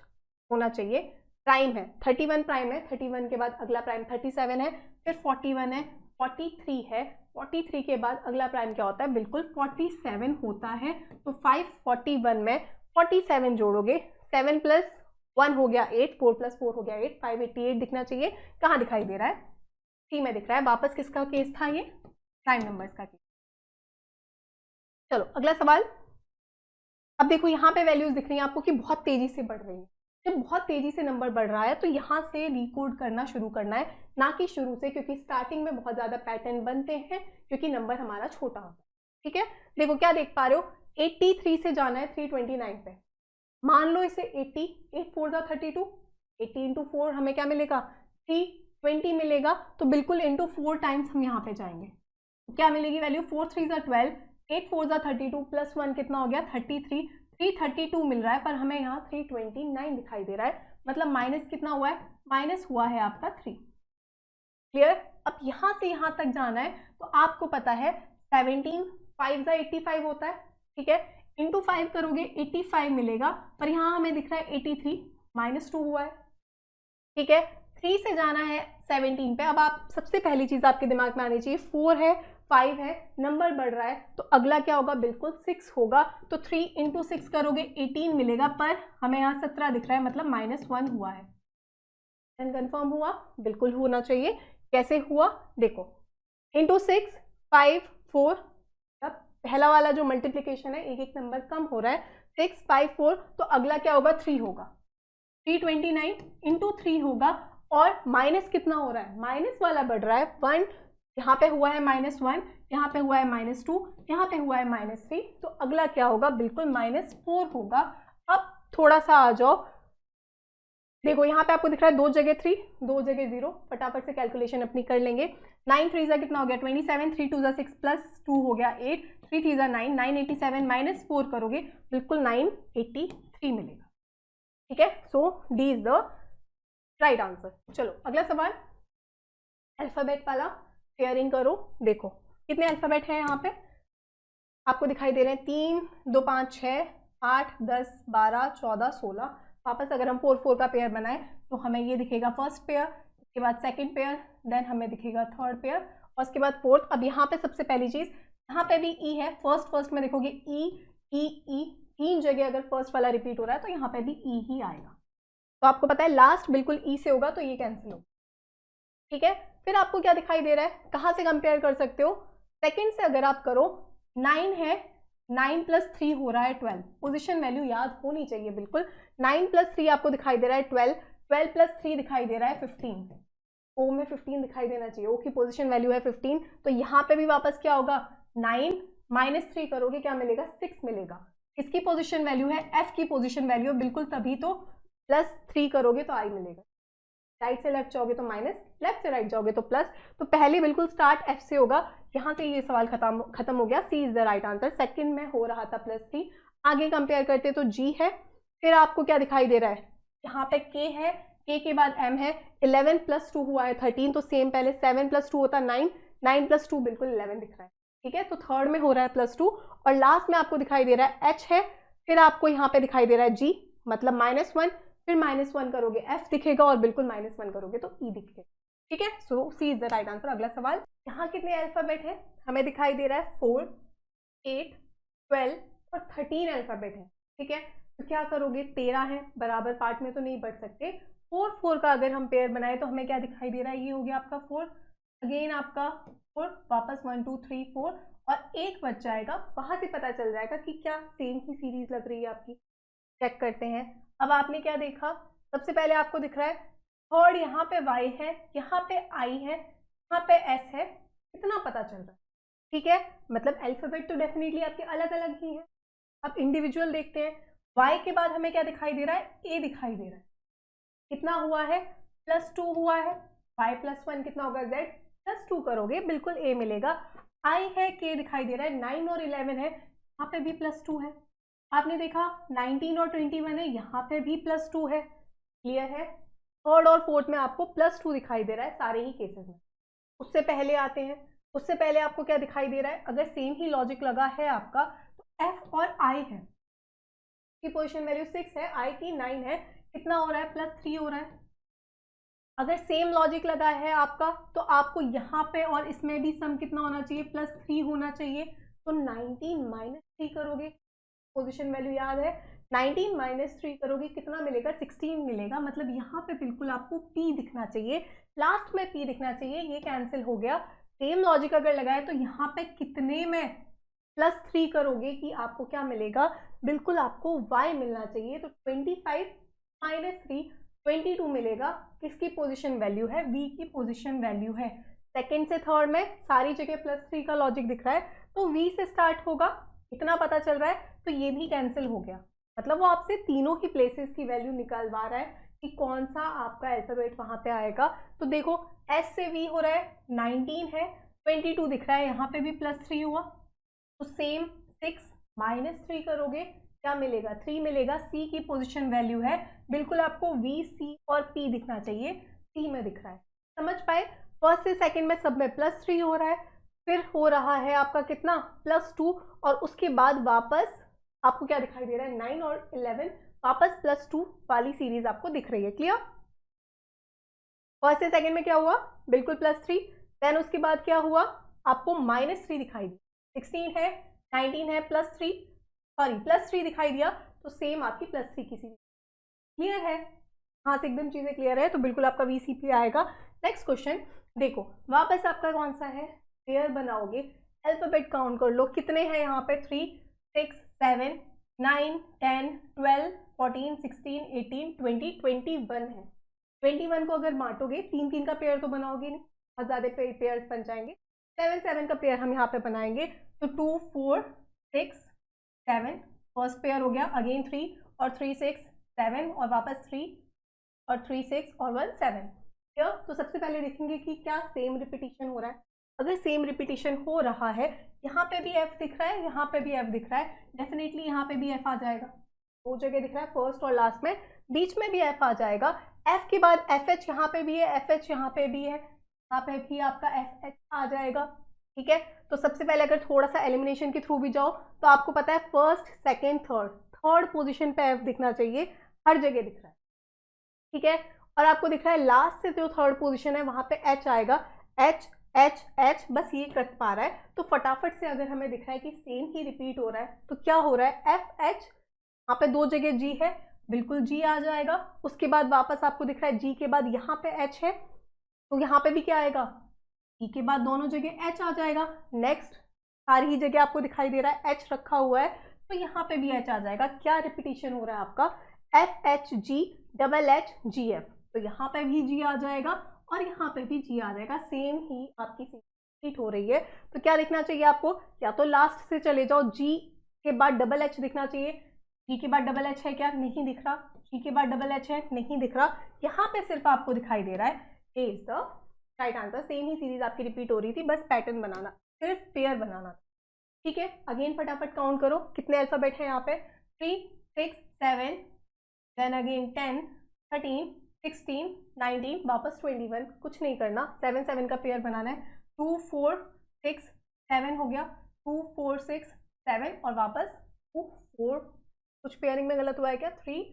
होना चाहिए, प्राइम है, 31 प्राइम है, 31 के बाद अगला प्राइम 37 है, फिर 41 है, 43 है, 43 के बाद अगला प्राइम क्या होता है, बिल्कुल 47 होता है। तो 541 में 47 जोड़ोगे, 7 + 1 हो गया 8, 4 + 4 हो गया 8, 588 दिखना चाहिए। कहाँ दिखाई दे रहा है, सी में दिख रहा है। वापस किसका केस था ये, प्राइम नंबर्स का केस। चलो अगला सवाल। अब देखो यहाँ पे वैल्यूज दिख रही हैं आपको कि बहुत तेजी से बढ़ रही है। जब बहुत तेजी से नंबर बढ़ रहा है तो यहाँ से रिकोड करना शुरू करना है, ना कि शुरू से, क्योंकि स्टार्टिंग में बहुत ज्यादा पैटर्न बनते हैं क्योंकि नंबर हमारा छोटा होता है, ठीक है। देखो क्या देख पा रहे हो, 83 से जाना है 329 पे, मान लो इसे 80, 8 4 जा 32, 80 × 4 हमें क्या मिलेगा, 320 मिलेगा, तो बिल्कुल इंटू 4 टाइम्स हम यहाँ पे जाएंगे, तो क्या मिलेगी वैल्यू, 4 3 जा 12, 8 4 जा 32, प्लस 1 कितना हो गया 33, 332 मिल रहा है, पर हमें यहाँ 329 दिखाई दे रहा है, मतलब माइनस कितना हुआ है, माइनस हुआ है आपका 3, क्लियर। अब यहाँ से यहाँ तक जाना है तो आपको पता है 17 5 जा 85 होता है, ठीक है, इंटू 5 करोगे 85 मिलेगा, पर यहाँ हमें दिख रहा है 83, -2 हुआ है, ठीक है। 3 से जाना है 17 पे। अब आप सबसे पहली चीज आपके दिमाग में आनी चाहिए, 4 है 5 है, नंबर बढ़ रहा है, तो अगला क्या होगा, बिल्कुल 6 होगा, तो 3 × 6 करोगे 18 मिलेगा, पर हमें यहाँ 17 दिख रहा है, मतलब -1 हुआ है। कंफर्म हुआ, बिल्कुल होना चाहिए। कैसे हुआ देखो, इंटू 6 5 4, अब पहला वाला जो मल्टीप्लीकेशन है एक एक नंबर कम हो रहा है, 6 5 4, तो अगला क्या होगा 3 होगा, 329 × 3 होगा, और माइनस कितना हो रहा है, माइनस वाला बढ़ रहा है 1, यहाँ पे हुआ है -1, यहाँ पे हुआ है -2, यहाँ पे हुआ है -3, तो अगला क्या होगा, बिल्कुल -4 होगा। अब थोड़ा सा आ जाओ, देखो यहाँ पे आपको दिख रहा है 2 जगह 3 2 जगह 0, फटाफट से कैलकुलेशन अपनी कर लेंगे। 9 3 कितना हो गया 27, 3 2 6 प्लस 2 हो गया 8, 3 3 9, 987 -4 करोगे बिल्कुल 983 मिलेगा, ठीक है। So D is the right answer. चलो अगला सवाल, अल्फाबेट वाला, शेयरिंग करो। देखो कितने अल्फाबेट हैं यहाँ पे आपको दिखाई दे रहे हैं, 3 2 5 6 8 10 12 14 16। वापस अगर हम 4 4 का पेयर बनाए तो हमें ये दिखेगा फर्स्ट पेयर, उसके बाद सेकंड पेयर, देन हमें दिखेगा थर्ड पेयर, और उसके बाद फोर्थ। अब यहाँ पे सबसे पहली चीज, यहाँ पे भी ई है, फर्स्ट में देखोगे ई ई ई, 3 जगह अगर फर्स्ट वाला रिपीट हो रहा है तो यहाँ पे भी ई ही आएगा, तो आपको पता है लास्ट बिल्कुल ई से होगा, तो ये कैंसिल होगा, ठीक है। फिर आपको क्या दिखाई दे रहा है, कहाँ से कंपेयर कर सकते हो, सेकंड से अगर आप करो, 9 है, 9 + 3 हो रहा है 12, पोजीशन वैल्यू याद होनी चाहिए बिल्कुल। 9 + 3 आपको दिखाई दे रहा है 12, 12 + 3 दिखाई दे रहा है 15, ओ में 15 दिखाई देना चाहिए, ओ की पोजीशन वैल्यू है 15, तो यहाँ पे भी वापस क्या होगा 9 -3 करोगे क्या मिलेगा 6 मिलेगा। इसकी पोजीशन वैल्यू है, एफ की पोजीशन वैल्यू बिल्कुल तभी तो +3 करोगे तो आई मिलेगा। राइट से लेफ्ट जाओगे तो माइनस, लेफ्ट से राइट जाओगे तो प्लस। तो पहले बिल्कुल स्टार्ट एफ से होगा, यहाँ से ये सवाल खत्म हो गया, C is the right answer. Second में हो रहा था +3, आगे कंपेयर करते तो जी है, फिर आपको क्या दिखाई दे रहा है यहाँ पे के है, के के बाद एम है, 11 + 2 हुआ है 13, तो सेम पहले 7 + 2 होता 9, 9 + 2 बिल्कुल 11 दिख रहा है, ठीक है। तो थर्ड में हो रहा है +2 और लास्ट में आपको दिखाई दे रहा है एच है, फिर आपको यहाँ पे दिखाई दे रहा है जी, मतलब -1, फिर -1 करोगे एफ दिखेगा और बिल्कुल -1 करोगे तो ई दिखेगा, ठीक है। सो सी इज द राइट आंसर। अगला सवाल, यहाँ कितने अल्फाबेट है, हमें दिखाई दे रहा है 4, 8, 12 और 13 अल्फाबेट है, ठीक है। तो क्या करोगे 13 है, बराबर पार्ट में तो नहीं बढ़ सकते, 4 4 का अगर हम पेयर बनाए तो हमें क्या दिखाई दे रहा है, ये हो गया आपका 4, अगेन आपका 4, वापस 1 2 3 4 और एक बच जाएगा, वहां से पता चल जाएगा कि क्या सेम ही सीरीज लग रही है आपकी। चेक करते हैं। अब आपने क्या देखा, सबसे पहले आपको दिख रहा है थर्ड यहाँ पे y है, यहाँ पे i है, यहाँ पे s है, इतना पता चल रहा है, ठीक है। मतलब अल्फाबेट तो डेफिनेटली आपके अलग अलग ही है। अब इंडिविजुअल देखते हैं, y के बाद हमें क्या दिखाई दे रहा है, a दिखाई दे रहा है, कितना हुआ है +2 हुआ है, y + 1 कितना होगा z, +2 करोगे बिल्कुल a मिलेगा। i है, k दिखाई दे रहा है, 9 और 11 है, यहाँ पे भी +2 है, आपने देखा 19 और 21 है, यहाँ पे भी +2 है, क्लियर है। थर्ड और फोर्थ में आपको +2 दिखाई दे रहा है सारे ही केसेस में। उससे पहले आते हैं, उससे पहले आपको क्या दिखाई दे रहा है, अगर सेम ही लॉजिक लगा है आपका तो f और i है, की पोजीशन वैल्यू 6 है, i की 9 है, कितना हो रहा है +3 हो रहा है। अगर सेम लॉजिक लगा है आपका तो आपको यहाँ पे और इसमें भी सम कितना होना चाहिए, +3 होना चाहिए, तो 19 - 3 करोगे, पोजीशन वैल्यू याद है, 19 - 3 करोगे कितना मिलेगा 16 मिलेगा, मतलब यहाँ पे बिल्कुल आपको p दिखना चाहिए, लास्ट में p दिखना चाहिए, ये कैंसिल हो गया। सेम लॉजिक अगर लगाए तो यहाँ पे कितने में +3 करोगे कि आपको क्या मिलेगा, बिल्कुल आपको y मिलना चाहिए, तो 25 - 3 22 मिलेगा, किसकी पोजीशन वैल्यू है, v की पोजीशन वैल्यू है। सेकेंड से थर्ड में सारी जगह +3 का लॉजिक दिख रहा है, तो v से स्टार्ट होगा, इतना पता चल रहा है, तो ये भी कैंसिल हो गया, मतलब वो आपसे तीनों ही प्लेसेस की वैल्यू निकालवा रहा है कि कौन सा आपका अल्फाबेट वहां पे आएगा। तो देखो S से V हो रहा है, 19 है, 22 दिख रहा है, यहाँ पे भी +3 हुआ, तो सेम 6 - 3 करोगे क्या मिलेगा 3 मिलेगा, C की पोजीशन वैल्यू है, बिल्कुल आपको V, C और P दिखना चाहिए, C में दिख रहा है, समझ पाए। फर्स्ट से सेकंड में सब में +3 हो रहा है, फिर हो रहा है आपका कितना +2 और उसके बाद वापस आपको क्या दिखाई दे रहा है 9 और 11, वापस +2 वाली सीरीज आपको दिख रही है, क्लियर। फर्स्ट से सेकंड में क्या हुआ, बिल्कुल +3, देन उसके बाद क्या हुआ, आपको -3 दिखाई दी, 16 है, 19 है, +3 दिखाई दिया, तो सेम आपकी +3 की सीरीज, क्लियर है। हाँ से एकदम चीजें क्लियर है, तो बिल्कुल आपका VCP आएगा। नेक्स्ट क्वेश्चन देखो, वापस आपका कौन सा है, पेयर बनाओगे, अल्फाबेट काउंट कर लो, कितने हैं यहाँ पे 3 6 7 9 10 12 14 16 18 20 21 है। 21 को अगर बांटोगे 3 3 का पेयर तो बनाओगे नहीं, बहुत ज़्यादा पेयर्स बन जाएंगे, 7 7 का पेयर हम यहाँ पे बनाएंगे, तो 2 4 6 7 फर्स्ट पेयर हो गया, अगेन 3 और 3 6 7 और वापस 3 और 3 6 और 1 7, क्लियर। तो सबसे पहले देखेंगे कि क्या सेम रिपीटिशन हो रहा है, अगर सेम रिपीटिशन हो रहा है, यहाँ पे भी f दिख रहा है, यहाँ पे भी f दिख रहा है, डेफिनेटली यहाँ पे भी f आ जाएगा, दो जगह दिख रहा है, फर्स्ट और लास्ट में, बीच में भी f आ जाएगा, f के बाद fh यहाँ पे भी है, fh यहाँ पे भी है, यहाँ पे भी आपका fh आ जाएगा, ठीक है। तो सबसे पहले अगर थोड़ा सा एलिमिनेशन के थ्रू भी जाओ तो आपको पता है फर्स्ट सेकेंड थर्ड पोजिशन पे f दिखना चाहिए, हर जगह दिख रहा है, ठीक है। और आपको दिख रहा है लास्ट से जो थर्ड पोजिशन है वहां पे h आएगा, h एच एच बस ये कट पा रहा है, तो फटाफट से अगर हमें दिख रहा है कि सेम ही रिपीट हो रहा है तो क्या हो रहा है एफ एच, यहाँ पे दो जगह जी है, बिल्कुल जी आ जाएगा, उसके बाद वापस आपको दिख रहा है जी के बाद यहाँ पे एच है, तो यहाँ पे भी क्या आएगा, जी के बाद दोनों जगह एच आ जाएगा, नेक्स्ट सारी ही जगह आपको दिखाई दे रहा है एच रखा हुआ है, तो यहाँ पे भी एच आ जाएगा, क्या रिपीटिशन हो रहा है आपका F H G double H G F, तो यहाँ पे भी जी आ जाएगा और यहाँ पे भी जी आ जाएगा, सेम ही आपकी रिपीट हो रही है। तो क्या दिखना चाहिए आपको, या तो लास्ट से चले जाओ, जी के बाद डबल एच दिखना चाहिए। जी के बाद डबल एच है क्या, नहीं दिख रहा। जी के बाद डबल एच है, नहीं दिख रहा। यहाँ पे सिर्फ आपको दिखाई दे रहा है A is the right answer. Same ही सीरीज आपकी रिपीट हो रही थी, बस पैटर्न बनाना, सिर्फ पेयर बनाना। ठीक है, अगेन फटाफट काउंट करो कितने अल्फाबेट है यहाँ पे, 3 6 7, देन अगेन 10 13 16 19, वापस 21। कुछ नहीं करना, 7 7 का पेयर बनाना है। 2 4 6 7 हो गया, 2 4 6 7 और वापस 2 4। कुछ पेयरिंग में गलत हुआ है क्या, 3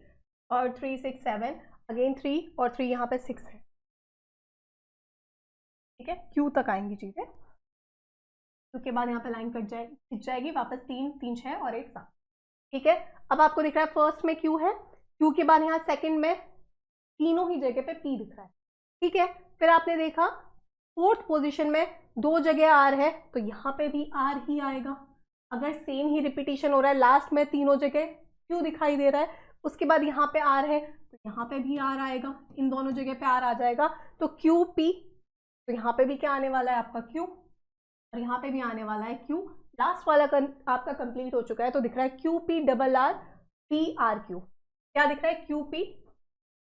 और 3 6 7, अगेन 3 और 3 यहाँ पे 6 है। ठीक है, क्यू तक आएंगी चीजें, उसके बाद यहाँ पे लाइन खिंच जाएगी, वापस 3 3 6 और 1 7। ठीक है, अब आपको दिख रहा है फर्स्ट में क्यू है, क्यू के बाद यहाँ सेकंड में तीनों ही जगह पे पी दिख रहा है। ठीक है, फिर आपने देखा फोर्थ पोजीशन में 2 जगह आर है, तो यहाँ पे भी आर ही आएगा। अगर सेम ही रिपीटिशन हो रहा है, लास्ट में तीनों जगह क्यू दिखाई दे रहा है, उसके बाद यहाँ पे आर है तो यहाँ पे भी आर आएगा, इन दोनों जगह पे आर आ जाएगा। तो क्यू पी, तो यहाँ पे भी क्या आने वाला है आपका क्यू, और यहाँ पे भी आने वाला है क्यू। लास्ट वाला आपका कंप्लीट हो चुका है, तो दिख रहा है Q P double R P R Q. क्या दिख रहा है, Q P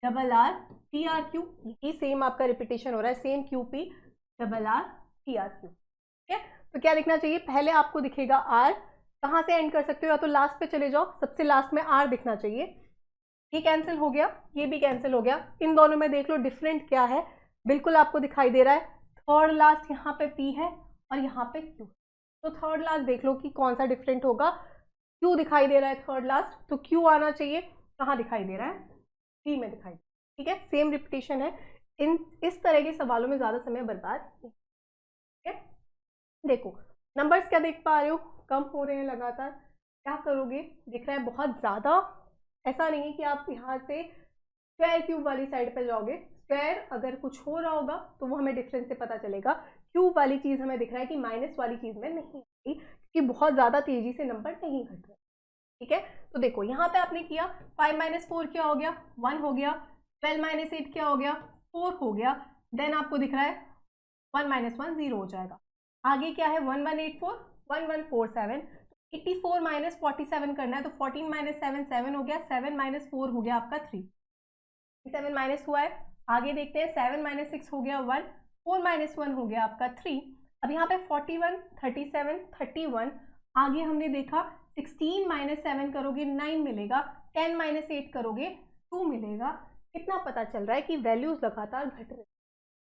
double R P R Q, यही सेम आपका रिपीटेशन हो रहा है, same Q P double R P R Q. ठीक है, तो क्या दिखना चाहिए, पहले आपको दिखेगा आर, कहाँ से एंड कर सकते हो, या तो लास्ट पे चले जाओ, सबसे लास्ट में आर दिखना चाहिए। ये कैंसिल हो गया, ये भी कैंसिल हो गया। इन दोनों में देख लो डिफरेंट क्या है, बिल्कुल आपको दिखाई दे रहा है थर्ड लास्ट यहाँ पे पी है और यहाँ पे क्यू। तो थर्ड लास्ट देख लो कि कौन सा डिफरेंट होगा, क्यू दिखाई दे रहा है थर्ड लास्ट, तो क्यू आना चाहिए, कहाँ दिखाई दे रहा है, पी में दिखाई। ठीक है, सेम रिपीटेशन है, इस तरह के सवालों में ज्यादा समय बर्बाद नहीं। ठीक है, देखो नंबर्स क्या देख पा रहे हो, कम हो रहे हैं लगातार। क्या करोगे, दिख रहा है बहुत ज्यादा, ऐसा नहीं है कि आप यहाँ से स्क्वायर क्यूब वाली साइड पे जाओगे। स्क्वायर अगर कुछ हो रहा होगा तो वो हमें डिफरेंस से पता चलेगा, क्यूब वाली चीज हमें दिख रहा है कि माइनस वाली चीज में नहीं आती, क्योंकि बहुत ज्यादा तेजी से नंबर नहीं घट रहे। ठीक है, तो देखो यहाँ पे आपने किया 5 - 4 क्या हो गया, 1 हो गया। 12 - 8 क्या हो गया, 4 हो गया। देन आपको दिख रहा है 1 - 1 0 हो जाएगा। आगे क्या है, 1184 1147, 84 - 47 करना है, तो 14 - 7 7 हो गया, 7 - 4 हो गया आपका 3, 7 माइनस हुआ है। आगे देखते हैं 7 - 6 हो गया 1, 4 - 1 हो गया आपका 3। अब यहाँ पे 41 37 31, आगे हमने देखा 16 - 7 करोगे 9 मिलेगा, 10 - 8 करोगे 2 मिलेगा। कितना पता चल रहा है कि वैल्यूज लगातार घट रही।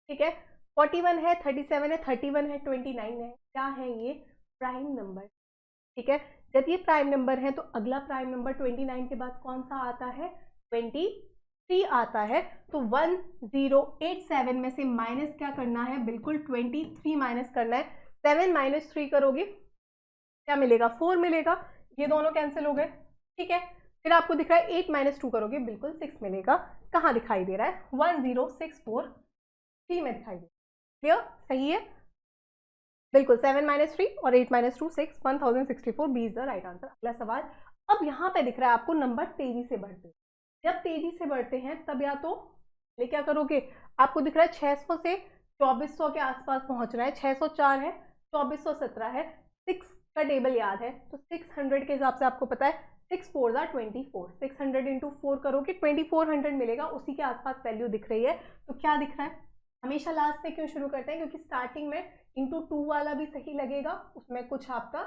ठीक है, 41 है, 37 है, 31 है, 29 है, क्या है ये, प्राइम नंबर। ठीक है, जब ये प्राइम नंबर है तो अगला प्राइम नंबर 29 के बाद कौन सा आता है, 23 आता है। तो 1087 में से माइनस क्या करना है, बिल्कुल 23 माइनस करना है। 7 - 3 करोगे क्या मिलेगा, 4 मिलेगा, ये दोनों कैंसिल हो गए। ठीक है, फिर आपको दिख रहा है 8 - 2 करोगे बिल्कुल 6 मिलेगा, कहाँ दिखाई दे रहा है, 10643 में दिखाई दे रहा है। क्लियर, सही है, बिल्कुल 7 - 3 और 8 - 2 6, 1064, B is the right answer. अगला सवाल, अब यहाँ पे दिख रहा है आपको नंबर तेजी से बढ़ते हैं। जब तेजी से बढ़ते हैं तब या तो ये क्या करोगे, आपको दिख रहा है 600 से 2400 के आसपास पहुंचना है, 604 है, 2417 है, 6 का टेबल याद है, तो 600 के हिसाब से आपको पता है 6 4 24, 600 इंटू 4 करोगे 2400 मिलेगा, उसी के आसपास वैल्यू दिख रही है। तो क्या दिख रहा है, हमेशा लास्ट से क्यों शुरू करते हैं, क्योंकि स्टार्टिंग में इंटू 2 वाला भी सही लगेगा, उसमें कुछ आपका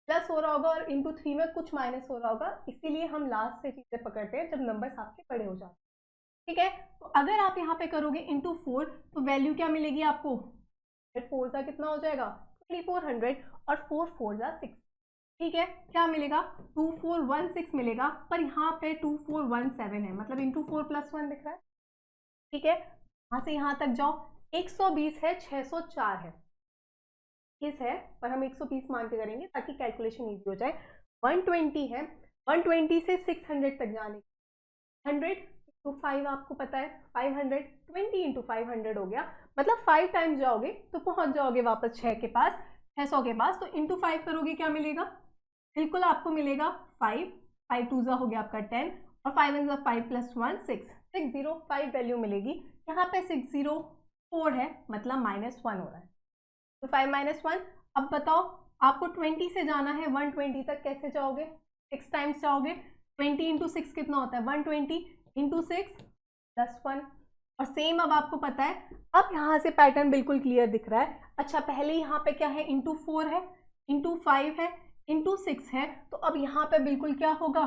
प्लस हो रहा होगा, और इंटू 3 में कुछ माइनस हो रहा होगा, इसीलिए हम लास्ट से चीजें पकड़ते हैं जब नंबर्स आपके बड़े हो जाते हैं। ठीक है, तो अगर आप यहाँ पे करोगे इंटू 4 तो वैल्यू क्या मिलेगी आपको, 4 का कितना हो जाएगा 2400, और 4 4 जा 6। ठीक है, क्या मिलेगा 2416 मिलेगा, पर यहाँ पे 2417 है, मतलब इंटू 4 + 1 दिख रहा है। ठीक है, यहाँ से यहाँ तक जाओ, 120 है, 604 है, इस है पर हम 120 मान के करेंगे ताकि कैलकुलेशन इजी हो जाए। 120 है, 120 से 600 तक जाने, 100 इंटू 5 आपको पता है 500, 20 इंटू 500 हो गया, मतलब 5 टाइम्स जाओगे तो पहुंच जाओगे वापस 6 के पास, 600 के पास। तो इंटू 5 करोगे क्या मिलेगा, बिल्कुल आपको मिलेगा 5, 5 2 हो गया आपका 10, और 5 1 5 + 1 6, 605 वैल्यू मिलेगी। यहाँ पे 60 4 है, मतलब -1 हो रहा है। तो 5 - 1। अब बताओ आपको 20 से जाना है 120 तक, कैसे जाओगे? 6 टाइम्स जाओगे। 20 × 6 कितना होता है? 120 × 6 +1। और सेम अब आपको पता है, अब यहाँ से पैटर्न बिल्कुल क्लियर दिख रहा है। अच्छा, पहले यहाँ पे क्या है? ×4 है, ×5 है, ×6 है, तो अब यहाँ पे बिल्कुल क्या होगा?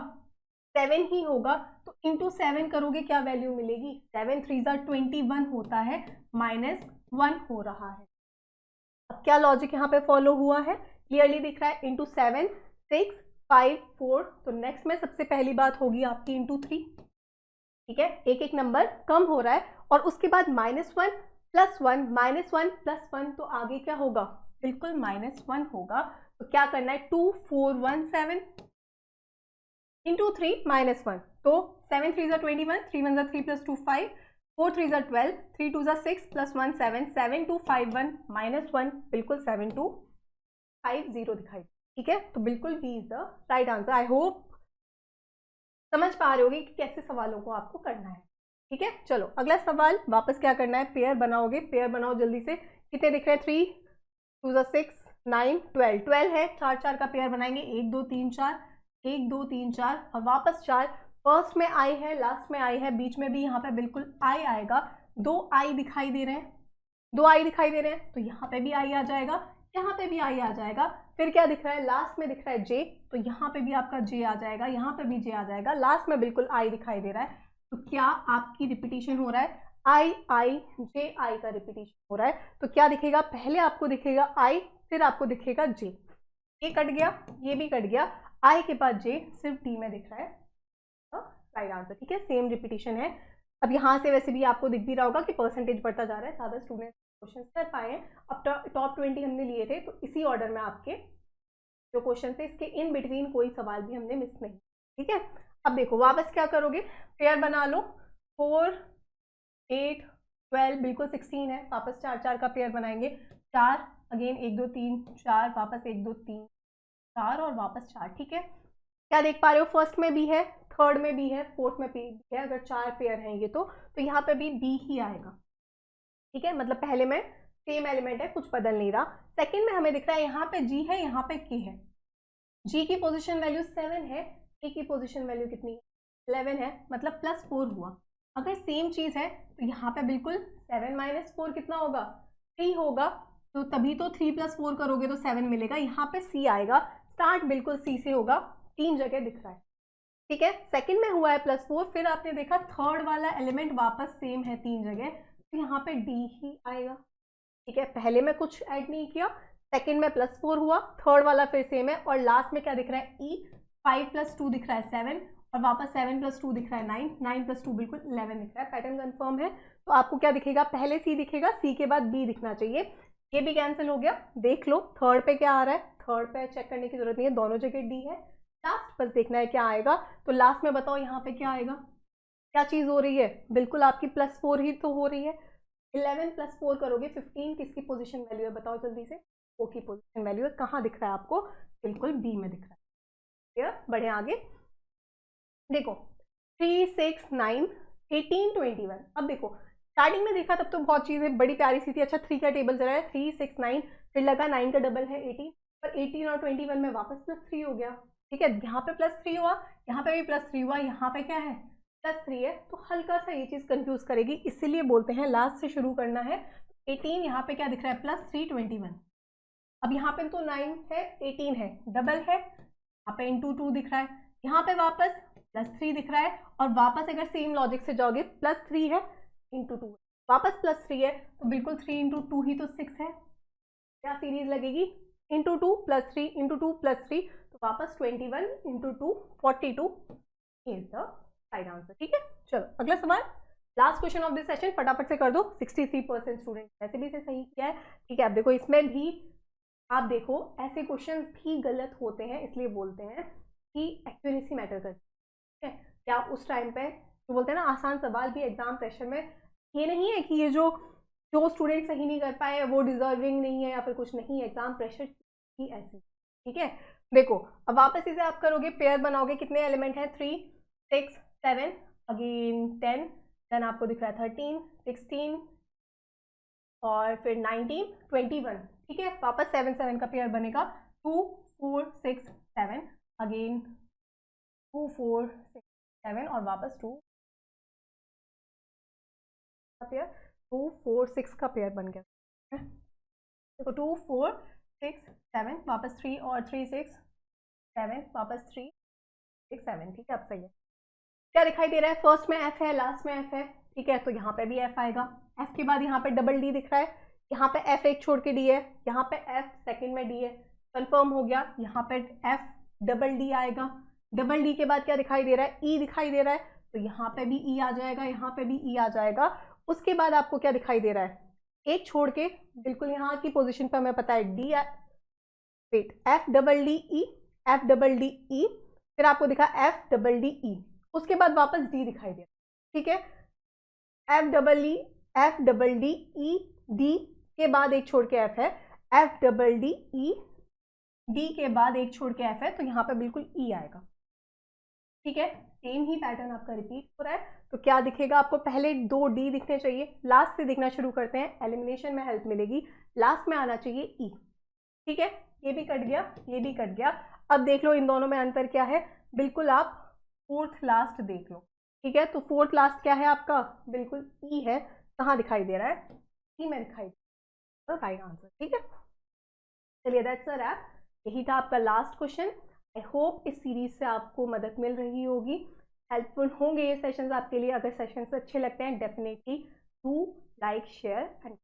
7 ही होगा। तो ×7 करोगे, क्या वैल्यू मिलेगी? 7 3 21 होता है, -1 हो रहा है। अब क्या लॉजिक यहाँ पे फॉलो हुआ है? क्लियरली दिख रहा है। ×7 6 5 4। तो नेक्स्ट में सबसे पहली बात होगी आपकी ×3। ठीक है, एक एक नंबर कम हो रहा है। और उसके बाद -1 +1 -1 +1, तो आगे क्या होगा? बिल्कुल -1 होगा। तो क्या करना है? 2 4 1 7 ×3 -1। तो 7 3 21, 3 1 3 + 2 5, 4 3 12, 3 2 6 +1 7, 7 2 5 1 -1, बिल्कुल 7 2 5 0 दिखाई। ठीक है, तो बिल्कुल B is the right answer. I hope समझ पा रहे होगे कि कैसे सवालों को आपको करना है। ठीक है, चलो अगला सवाल। वापस क्या करना है? पेयर बनाओगे। पेयर बनाओ जल्दी से। कितने दिख रहे हैं? 3 2 6 9 12। 12 है, 4 4 का पेयर बनाएंगे। 1 2 3 4, 1 2 3 4 और वापस 4। फर्स्ट में आई है, लास्ट में आई है, बीच में भी यहाँ पे बिल्कुल आई आएगा। 2 आई दिखाई दे रहे हैं, 2 आई दिखाई दे रहे हैं, तो यहाँ पे भी आई आ जाएगा, यहाँ पे भी आई आ जाएगा। फिर क्या दिख रहा है? लास्ट में दिख रहा है जे, तो यहाँ पे भी आपका जे आ जाएगा, यहाँ पे भी जे आ जाएगा। लास्ट में बिल्कुल आई दिखाई दे रहा है, तो क्या आपकी रिपीटिशन हो रहा है? आई आई जे आई का रिपीटिशन हो रहा है। तो क्या दिखेगा? पहले आपको दिखेगा आई, फिर आपको दिखेगा जे। ये कट गया, ये भी कट गया। आई के बाद जे, सिर्फ डी में दिख रहा है राइट आंसर। ठीक है, सेम रिपीटिशन है। अब यहाँ से वैसे भी आपको दिख भी रहा होगा कि परसेंटेज बढ़ता जा रहा है, ज़्यादा स्टूडेंट क्वेश्चन कर पाए हैं। अब टॉप 20 हमने लिए थे, तो इसी ऑर्डर में आपके जो क्वेश्चन थे, इसके इन बिटवीन कोई सवाल भी हमने मिस नहीं। ठीक है, अब देखो वापस क्या करोगे? पेयर बना लो। 4 8 12, बिल्कुल 16 है। वापस 4 4 का पेयर बनाएंगे। 4 अगेन 1 2 3 4, वापस 1 2 3 4 और वापस 4। ठीक है, क्या देख पा रहे हो? फर्स्ट में भी है, थर्ड में भी है, फोर्थ में भी है। अगर 4 पेयर हैं ये, तो यहाँ पे भी बी ही आएगा। ठीक है, मतलब पहले में सेम एलिमेंट है, कुछ बदल नहीं रहा। सेकंड में हमें दिख रहा है यहाँ पे जी है, यहाँ पे के है। जी की पोजीशन वैल्यू 7 है, के की पोजीशन वैल्यू कितनी है? 11 है, मतलब +4 हुआ। अगर सेम चीज है तो यहाँ पे बिल्कुल 7 - 4 कितना होगा? 3 होगा। तो तभी तो 3 + 4 करोगे तो 7 मिलेगा। यहाँ पे सी आएगा, स्टार्ट बिल्कुल सी से होगा। 3 जगह दिख रहा है। ठीक है, सेकंड में हुआ है +4, फिर आपने देखा थर्ड वाला एलिमेंट वापस सेम है 3 जगह, तो यहाँ पे डी ही आएगा। ठीक है, पहले में कुछ ऐड नहीं किया, सेकंड में +4 हुआ, थर्ड वाला फिर सेम है, और लास्ट में क्या दिख रहा है? ई। 5 + 2 दिख रहा है 7, और वापस 7 + 2 दिख रहा है 9, 9 + 2 बिल्कुल 11 दिख रहा है। पैटर्न कंफर्म है। तो आपको क्या दिखेगा? पहले सी दिखेगा, सी के बाद बी दिखना चाहिए। ये भी कैंसिल हो गया। देख लो थर्ड पे क्या आ रहा है। थर्ड पे चेक करने की जरूरत नहीं है, दोनों जगह डी है। लास्ट बस देखना है क्या आएगा। तो लास्ट में बताओ यहाँ पे क्या आएगा? क्या चीज हो रही है? बिल्कुल आपकी +4 ही तो हो रही है। 11 + 4 करोगे 15, किसकी पोजीशन वैल्यू है? बताओ जल्दी से। ओ की पोजीशन वैल्यू है। कहाँ दिख रहा है आपको? बिल्कुल बी में दिख रहा है। क्लियर? बढ़े आगे। देखो 3 6 9 18 21। अब देखो स्टार्टिंग में देखा तब तो बहुत चीजें बड़ी प्यारी सी थी। अच्छा 3 का टेबल चला है, 3 6 9, फिर लगा 9 का डबल है 18, पर 18 और 21 में वापस +3 हो गया। ठीक है, यहाँ पे +3 हुआ, यहाँ पे भी +3 हुआ, यहाँ पे क्या है? +3 है। तो हल्का सा ये चीज कंफ्यूज करेगी, इसीलिए बोलते हैं लास्ट से शुरू करना है। 18 यहाँ पे क्या दिख रहा है? +3 21। अब यहाँ पे तो 9 है, 18 है, डबल है, यहाँ पे ×2 दिख रहा है, यहाँ पे वापस +3 दिख रहा है, और वापस अगर सेम लॉजिक से जाओगे +3 है, ×2 वापस +3 है, तो बिल्कुल 3 × 2 ही तो 6 है। क्या सीरीज लगेगी? ×2 +3 ×2 +3, तो वापस 21 × 2 42 इज द राइट आंसर। ठीक है, चलो अगला सवाल, last question of this session, फटाफट से कर दो। 63% स्टूडेंट वैसे भी से सही किया है। ठीक है, अब देखो इसमें भी आप देखो ऐसे क्वेश्चंस भी गलत होते हैं, इसलिए बोलते हैं कि एक्यूरेसी मैटर करती है। क्या उस टाइम पे जो बोलते हैं ना आसान सवाल भी एग्जाम प्रेशर में, ये नहीं है कि ये जो स्टूडेंट सही नहीं कर पाए वो डिजर्विंग नहीं है या फिर कुछ नहीं है, एग्जाम प्रेशर ही ऐसी। ठीक है, देखो अब वापस इसे आप करोगे, पेयर बनाओगे। कितने एलिमेंट हैं? 3 6 7 अगेन 10, देन आपको दिख रहा है 13 16 और फिर 19, 21, ठीक है, वापस 7 7 का पेयर बनेगा, 2 4 6 7, अगेन 2 4 6 7 और वापस 2 का पेयर, 2 4 6 का पेयर बन गया। देखो 2 4 6 7, वापस 3 और 3 6 7, वापस 3 6 7, ठीक है, अब सही है। क्या दिखाई दे रहा है, फर्स्ट में एफ है, लास्ट में एफ है, ठीक है, तो यहाँ पे भी एफ आएगा। एफ के बाद यहाँ पे डबल डी दिख रहा है, यहाँ पे एफ एक छोड़ के डी है, यहाँ पे एफ सेकंड में डी है, कंफर्म हो गया। यहाँ पे एफ डबल डी आएगा, डबल डी के बाद क्या दिखाई दे रहा है, ई दिखाई दे रहा है, तो यहाँ पे भी ई आ जाएगा, यहाँ पे भी ई आ जाएगा। उसके बाद आपको क्या दिखाई दे रहा है, एक छोड़ के बिल्कुल यहाँ की पोजिशन पर हमें पता है D, wait, F double D E, F double D E, फिर आपको दिखा एफ डबल डी ई, उसके बाद वापस डी दिखाई दे रहा है, ठीक है, एफ डबल डी ई, डी के बाद एक छोड़ के एफ है, एफ डबल डी ई, डी के बाद एक छोड़ के एफ है, तो यहाँ पे बिल्कुल ई आएगा, ठीक है। सेम ही पैटर्न आपका रिपीट हो रहा है, तो क्या दिखेगा आपको, पहले 2 डी दिखने चाहिए, लास्ट से दिखना शुरू करते हैं, एलिमिनेशन में हेल्प मिलेगी, लास्ट में आना चाहिए ई, ठीक है, ये भी कट गया, ये भी कट गया। अब देख लो इन दोनों में अंतर क्या है, बिल्कुल आप फोर्थ लास्ट देख लो, ठीक है, तो फोर्थ लास्ट क्या है आपका, बिल्कुल ई है, कहाँ दिखाई दे रहा है, ई में दिखाई दे रहा है, राइट आंसर, ठीक है। चलिए दैट्स अ रैप, यही था आपका लास्ट क्वेश्चन। आई होप इस सीरीज से आपको मदद मिल रही होगी, हेल्पफुल होंगे ये सेशंस आपके लिए। अगर सेशंस अच्छे लगते हैं definitely do like share and